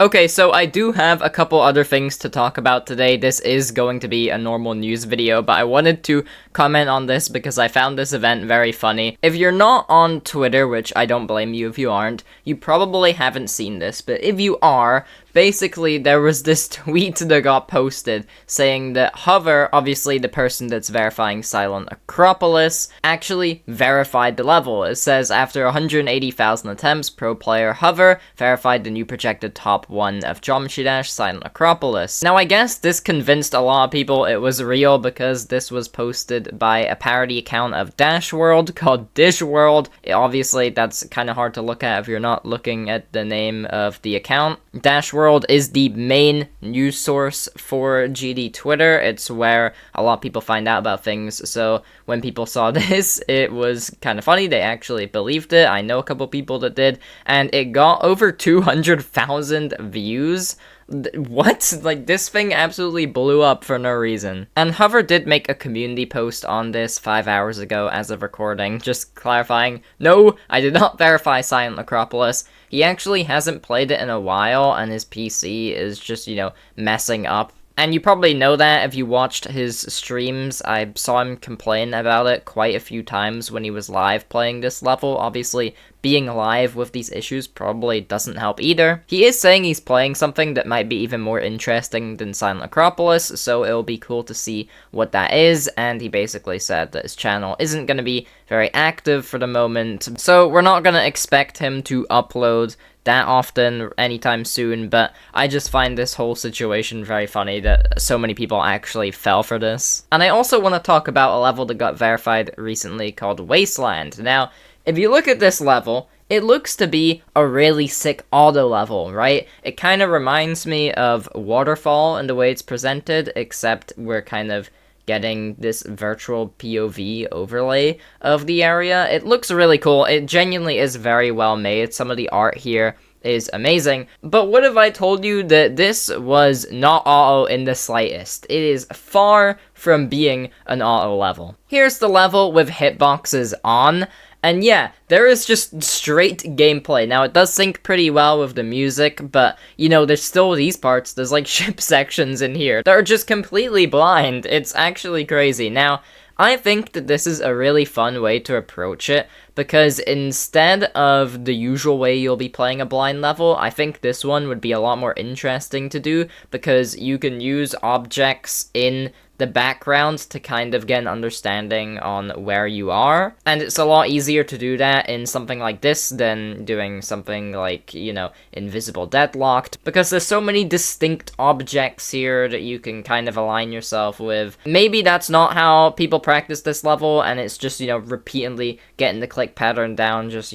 Okay, so I do have a couple other things to talk about today. This is going to be a normal news video, but I wanted to comment on this because I found this event very funny. If you're not on Twitter, which I don't blame you if you aren't, you probably haven't seen this, but if you are, basically there was this tweet that got posted saying that Hover, obviously the person that's verifying Silent Acropolis, actually verified the level. It says after 180,000 attempts, pro player Hover verified the new projected top 1 of Geometry Dash Silent Acropolis. Now I guess this convinced a lot of people it was real because this was posted by a parody account of Dash World called Dish World. Obviously that's kind of hard to look at if you're not looking at the name of the account. Dash World is the main news source for GD Twitter. It's where a lot of people find out about things. So when people saw this, it was kind of funny. They actually believed it. I know a couple people that did, and it got over 200,000 views. What? Like, this thing absolutely blew up for no reason. And Hover did make a community post on this 5 hours ago as of recording, just clarifying, no, I did not verify Silent Acropolis. He actually hasn't played it in a while, and his PC is just, messing up. And you probably know that if you watched his streams. I saw him complain about it quite a few times when he was live playing this level. Obviously, being live with these issues probably doesn't help either. He is saying he's playing something that might be even more interesting than Silent Acropolis, so it'll be cool to see what that is, and he basically said that his channel isn't going to be very active for the moment, so we're not going to expect him to upload that often anytime soon, but I just find this whole situation very funny that so many people actually fell for this. And I also want to talk about a level that got verified recently called Wasteland. Now, if you look at this level, it looks to be a really sick auto level, right? It kind of reminds me of Waterfall in the way it's presented, except we're kind of getting this virtual POV overlay of the area. It looks really cool. It genuinely is very well made. Some of the art here is amazing. But what if I told you that this was not auto in the slightest? It is far from being an auto level. Here's the level with hitboxes on. And yeah, there is just straight gameplay. Now, it does sync pretty well with the music, but, there's still these parts. There's, ship sections in here that are just completely blind. It's actually crazy. Now, I think that this is a really fun way to approach it, because instead of the usual way you'll be playing a blind level, I think this one would be a lot more interesting to do, because you can use objects in the background to kind of get an understanding on where you are, and it's a lot easier to do that in something like this than doing something like, Invisible Deadlocked, because there's so many distinct objects here that you can kind of align yourself with. Maybe that's not how people practice this level, and it's just, repeatedly getting the click pattern down, just,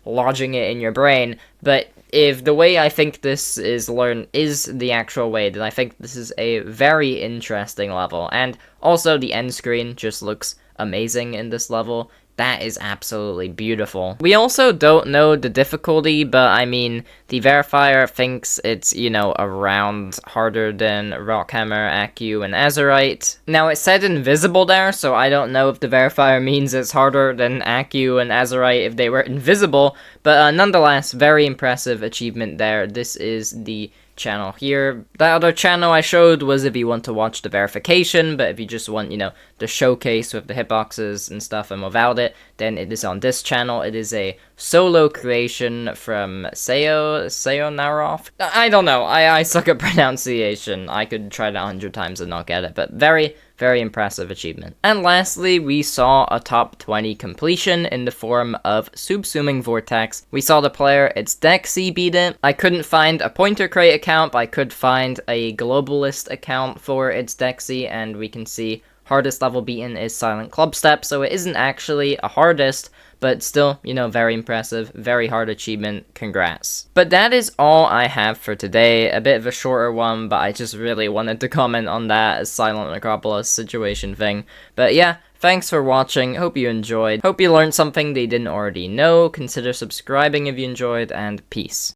lodging it in your brain, but if the way I think this is learned is the actual way, then I think this is a very interesting level. And also the end screen just looks amazing in this level. That is absolutely beautiful. We also don't know the difficulty, but I mean, the verifier thinks it's, around harder than Rockhammer, Accu, and Azurite. Now, it said invisible there, so I don't know if the verifier means it's harder than Accu and Azurite if they were invisible, but nonetheless, very impressive achievement there. This is the channel here. The other channel I showed was if you want to watch the verification, but if you just want, the showcase with the hitboxes and stuff and without it, then it is on this channel. It is a solo creation from Sayonarov. I don't know. I suck at pronunciation. I could try that 100 times and not get it, but very, very impressive achievement. And lastly, we saw a top 20 completion in the form of Subsuming Vortex. We saw the player, it's Dexy, beat it. I couldn't find a Pointer Crate account, but I could find a Globalist account for It's Dexy, and we can see hardest level beaten is Silent Clubstep, so it isn't actually a hardest, but still, very impressive, very hard achievement, congrats. But that is all I have for today, a bit of a shorter one, but I just really wanted to comment on that Silent Acropolis situation thing. But yeah, thanks for watching, hope you enjoyed, hope you learned something that you didn't already know, consider subscribing if you enjoyed, and peace.